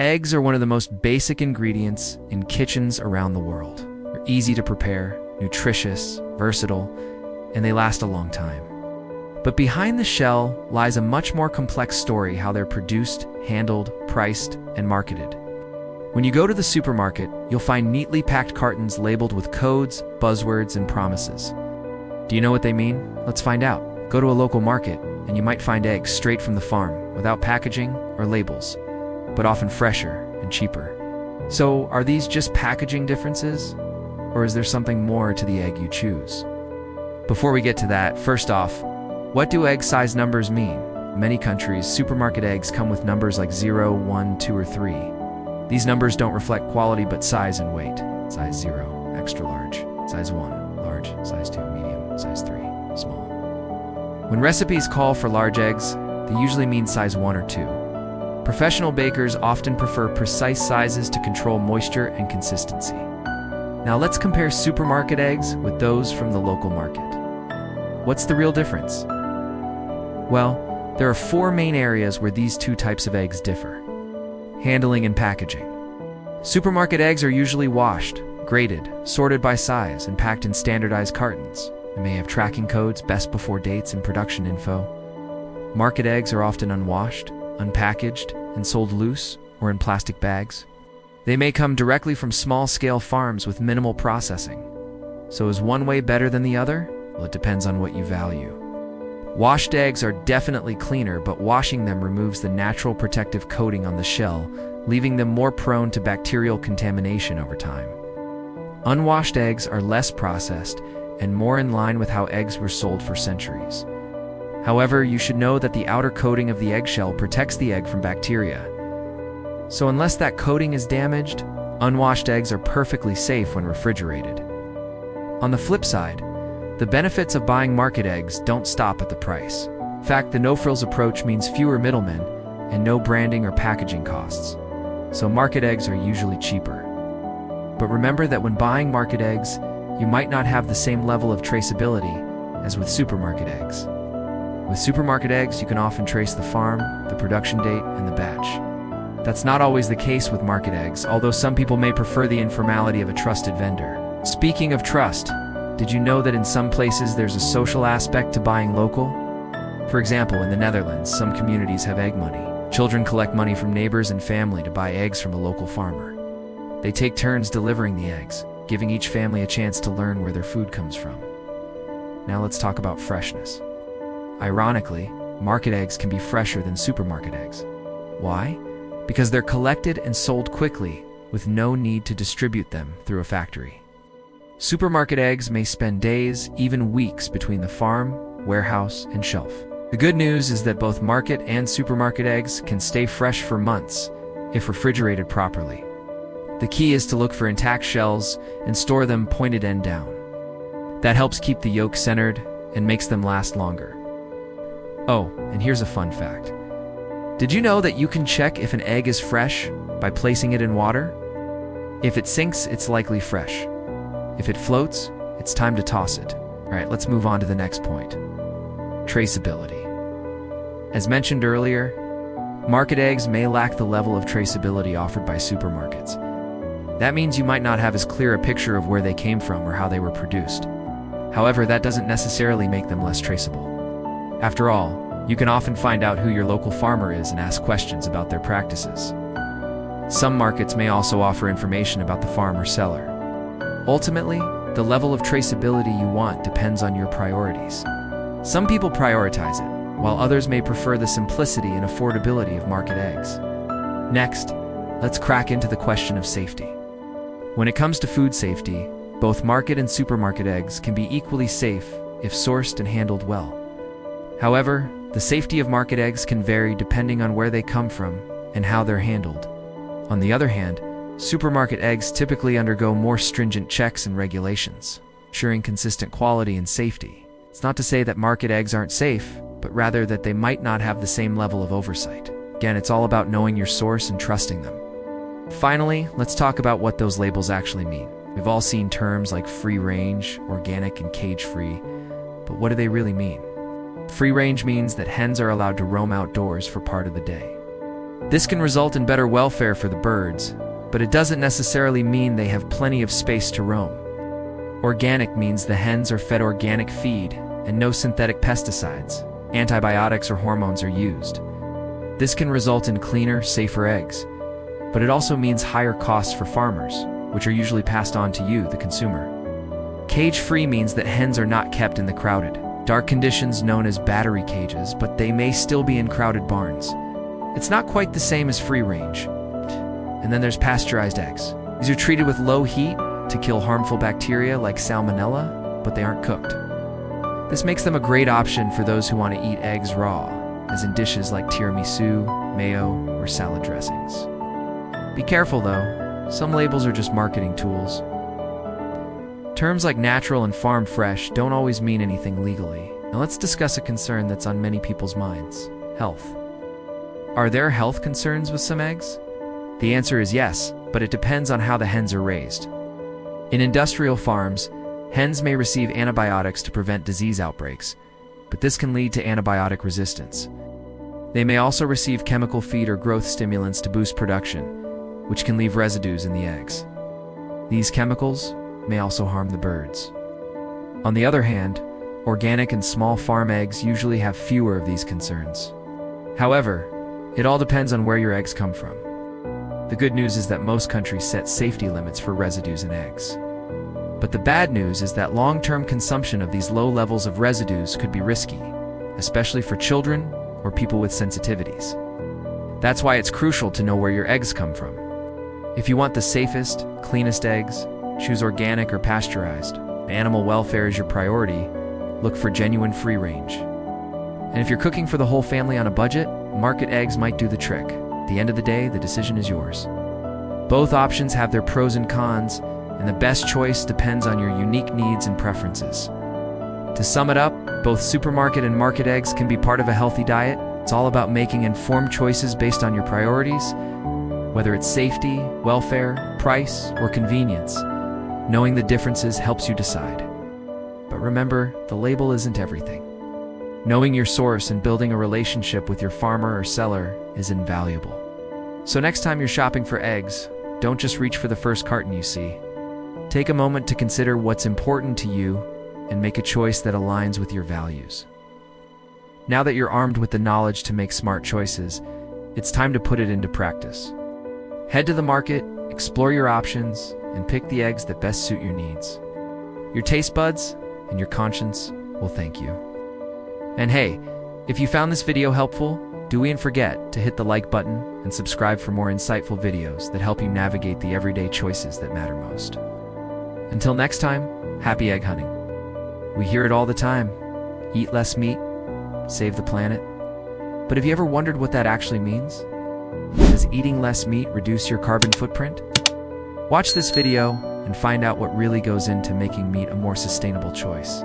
Eggs are one of the most basic ingredients in kitchens around the world. They're easy to prepare, nutritious, versatile, and they last a long time. But behind the shell lies a much more complex story: how they're produced, handled, priced, and marketed. When you go to the supermarket, you'll find neatly packed cartons labeled with codes, buzzwords, and promises. Do you know what they mean? Let's find out. Go to a local market, and you might find eggs straight from the farm, without packaging or labels, but often fresher and cheaper. So, are these just packaging differences? Or is there something more to the egg you choose? Before we get to that, first off, what do egg size numbers mean? In many countries, supermarket eggs come with numbers like 0, 1, 2, or 3. These numbers don't reflect quality but size and weight. Size 0, extra large. Size 1, large. Size 2, medium. Size 3, small. When recipes call for large eggs, they usually mean size 1 or 2. Professional bakers often prefer precise sizes to control moisture and consistency. Now let's compare supermarket eggs with those from the local market. What's the real difference? Well, there are 4 main areas where these two types of eggs differ. Handling and packaging. Supermarket eggs are usually washed, graded, sorted by size, and packed in standardized cartons. They may have tracking codes, best before dates, and production info. Market eggs are often unwashed, unpackaged, and sold loose or in plastic bags. They may come directly from small-scale farms with minimal processing. So is one way better than the other? Well, it depends on what you value. Washed eggs are definitely cleaner, but washing them removes the natural protective coating on the shell, leaving them more prone to bacterial contamination over time. Unwashed eggs are less processed and more in line with how eggs were sold for centuries. However, you should know that the outer coating of the eggshell protects the egg from bacteria. So unless that coating is damaged, unwashed eggs are perfectly safe when refrigerated. On the flip side, the benefits of buying market eggs don't stop at the price. In fact, the no-frills approach means fewer middlemen and no branding or packaging costs. So market eggs are usually cheaper. But remember that when buying market eggs, you might not have the same level of traceability as with supermarket eggs. With supermarket eggs, you can often trace the farm, the production date, and the batch. That's not always the case with market eggs, although some people may prefer the informality of a trusted vendor. Speaking of trust, did you know that in some places there's a social aspect to buying local? For example, in the Netherlands, some communities have egg money. Children collect money from neighbors and family to buy eggs from a local farmer. They take turns delivering the eggs, giving each family a chance to learn where their food comes from. Now let's talk about freshness. Ironically, market eggs can be fresher than supermarket eggs. Why? Because they're collected and sold quickly, with no need to distribute them through a factory. Supermarket eggs may spend days, even weeks, between the farm, warehouse, and shelf. The good news is that both market and supermarket eggs can stay fresh for months if refrigerated properly. The key is to look for intact shells and store them pointed end down. That helps keep the yolk centered and makes them last longer. Oh, and here's a fun fact. Did you know that you can check if an egg is fresh by placing it in water? If it sinks, it's likely fresh. If it floats, it's time to toss it. All right, let's move on to the next point. Traceability. As mentioned earlier, market eggs may lack the level of traceability offered by supermarkets. That means you might not have as clear a picture of where they came from or how they were produced. However, that doesn't necessarily make them less traceable. After all, you can often find out who your local farmer is and ask questions about their practices. Some markets may also offer information about the farm or seller. Ultimately, the level of traceability you want depends on your priorities. Some people prioritize it, while others may prefer the simplicity and affordability of market eggs. Next, let's crack into the question of safety. When it comes to food safety, both market and supermarket eggs can be equally safe if sourced and handled well. However, the safety of market eggs can vary depending on where they come from and how they're handled. On the other hand, supermarket eggs typically undergo more stringent checks and regulations, ensuring consistent quality and safety. It's not to say that market eggs aren't safe, but rather that they might not have the same level of oversight. Again, it's all about knowing your source and trusting them. Finally, let's talk about what those labels actually mean. We've all seen terms like free range, organic, and cage-free, but what do they really mean? Free range means that hens are allowed to roam outdoors for part of the day. This can result in better welfare for the birds, but it doesn't necessarily mean they have plenty of space to roam. Organic means the hens are fed organic feed and no synthetic pesticides, antibiotics, or hormones are used. This can result in cleaner, safer eggs, but it also means higher costs for farmers, which are usually passed on to you, the consumer. Cage-free means that hens are not kept in the crowded, dark conditions known as battery cages, but they may still be in crowded barns. It's not quite the same as free range. And then there's pasteurized eggs. These are treated with low heat to kill harmful bacteria like salmonella, but they aren't cooked. This makes them a great option for those who want to eat eggs raw, as in dishes like tiramisu, mayo, or salad dressings. Be careful though, some labels are just marketing tools. Terms like natural and farm fresh don't always mean anything legally. Now let's discuss a concern that's on many people's minds: health. Are there health concerns with some eggs? The answer is yes, but it depends on how the hens are raised. In industrial farms, hens may receive antibiotics to prevent disease outbreaks, but this can lead to antibiotic resistance. They may also receive chemical feed or growth stimulants to boost production, which can leave residues in the eggs. These chemicals may also harm the birds. On the other hand, organic and small farm eggs usually have fewer of these concerns. However, it all depends on where your eggs come from. The good news is that most countries set safety limits for residues in eggs. But the bad news is that long-term consumption of these low levels of residues could be risky, especially for children or people with sensitivities. That's why it's crucial to know where your eggs come from. If you want the safest, cleanest eggs, choose organic or pasteurized. If animal welfare is your priority, look for genuine free range. And if you're cooking for the whole family on a budget, market eggs might do the trick. At the end of the day, the decision is yours. Both options have their pros and cons, and the best choice depends on your unique needs and preferences. To sum it up, both supermarket and market eggs can be part of a healthy diet. It's all about making informed choices based on your priorities, whether it's safety, welfare, price, or convenience. Knowing the differences helps you decide. But remember, the label isn't everything. Knowing your source and building a relationship with your farmer or seller is invaluable. So next time you're shopping for eggs, don't just reach for the first carton you see. Take a moment to consider what's important to you and make a choice that aligns with your values. Now that you're armed with the knowledge to make smart choices, it's time to put it into practice. Head to the market, explore your options, and pick the eggs that best suit your needs. Your taste buds and your conscience will thank you. And hey, if you found this video helpful, don't forget to hit the like button and subscribe for more insightful videos that help you navigate the everyday choices that matter most. Until next time, happy egg hunting. We hear it all the time: eat less meat, save the planet. But have you ever wondered what that actually means? Does eating less meat reduce your carbon footprint? Watch this video and find out what really goes into making meat a more sustainable choice.